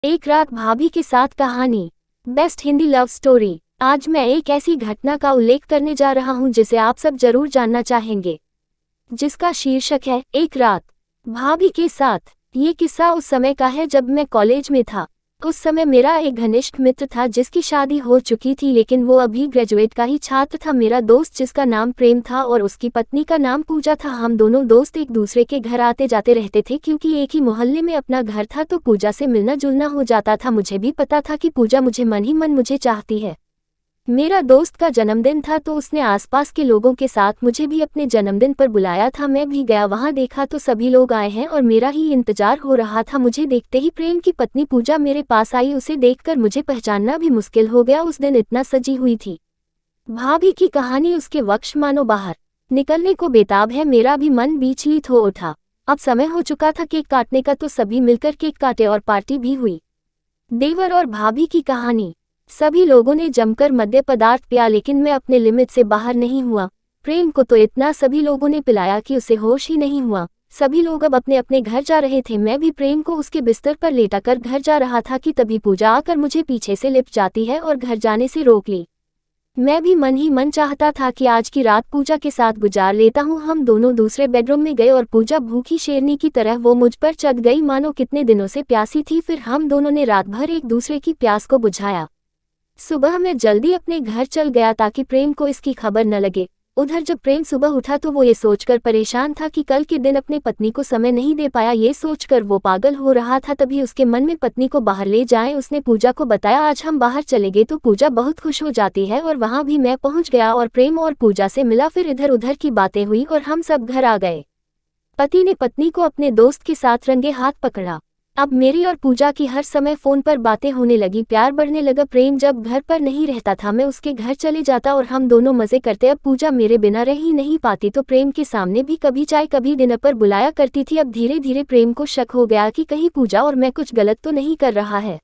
एक रात भाभी के साथ कहानी। Best Hindi love story. आज मैं एक ऐसी घटना का उल्लेख करने जा रहा हूं जिसे आप सब जरूर जानना चाहेंगे, जिसका शीर्षक है एक रात भाभी के साथ। ये किस्सा उस समय का है जब मैं कॉलेज में था। उस समय मेरा एक घनिष्ठ मित्र था जिसकी शादी हो चुकी थी, लेकिन वो अभी ग्रेजुएट का ही छात्र था। मेरा दोस्त जिसका नाम प्रेम था और उसकी पत्नी का नाम पूजा था। हम दोनों दोस्त एक दूसरे के घर आते जाते रहते थे क्योंकि एक ही मोहल्ले में अपना घर था, तो पूजा से मिलना जुलना हो जाता था। मुझे भी पता था कि पूजा मुझे मन ही मन मुझे चाहती है। मेरा दोस्त का जन्मदिन था तो उसने आसपास के लोगों के साथ मुझे भी अपने जन्मदिन पर बुलाया था। मैं भी गया, वहां देखा तो सभी लोग आए हैं और मेरा ही इंतजार हो रहा था। मुझे देखते ही प्रेम की पत्नी पूजा मेरे पास आई। उसे देखकर मुझे पहचानना भी मुश्किल हो गया, उस दिन इतना सजी हुई थी। भाभी की कहानी उसके वक्ष मानो बाहर निकलने को बेताब है। मेरा भी मन विचलित हो उठा। अब समय हो चुका था केक काटने का, तो सभी मिलकर केक काटे और पार्टी भी हुई। देवर और भाभी की कहानी। सभी लोगों ने जमकर मद्य पदार्थ पिया, लेकिन मैं अपने लिमिट से बाहर नहीं हुआ। प्रेम को तो इतना सभी लोगों ने पिलाया कि उसे होश ही नहीं हुआ। सभी लोग अब अपने अपने घर जा रहे थे। मैं भी प्रेम को उसके बिस्तर पर लेटाकर घर जा रहा था कि तभी पूजा आकर मुझे पीछे से लिपट जाती है और घर जाने से रोक ली। मैं भी मन ही मन चाहता था कि आज की रात पूजा के साथ गुजार लेता हूँ। हम दोनों दूसरे बेडरूम में गए और पूजा भूखी शेरनी की तरह वो मुझ पर चढ़ गई, मानो कितने दिनों से प्यासी थी। फिर हम दोनों ने रात भर एक दूसरे की प्यास को बुझाया। सुबह मैं जल्दी अपने घर चल गया ताकि प्रेम को इसकी खबर न लगे। उधर जब प्रेम सुबह उठा तो वो ये सोचकर परेशान था कि कल के दिन अपने पत्नी को समय नहीं दे पाया। ये सोचकर वो पागल हो रहा था। तभी उसके मन में पत्नी को बाहर ले जाएं। उसने पूजा को बताया, आज हम बाहर चले गए। तो पूजा बहुत खुश हो जाती है और वहां भी मैं पहुंच गया और प्रेम और पूजा से मिला। फिर इधर उधर की बातें हुई और हम सब घर आ गए। पति ने पत्नी को अपने दोस्त के साथ रंगे हाथ पकड़ा। अब मेरी और पूजा की हर समय फोन पर बातें होने लगी, प्यार बढ़ने लगा। प्रेम जब घर पर नहीं रहता था मैं उसके घर चले जाता और हम दोनों मजे करते। अब पूजा मेरे बिना रह ही नहीं पाती, तो प्रेम के सामने भी कभी चाय कभी डिनर पर बुलाया करती थी। अब धीरे धीरे प्रेम को शक हो गया कि कहीं पूजा और मैं कुछ गलत तो नहीं कर रहा है।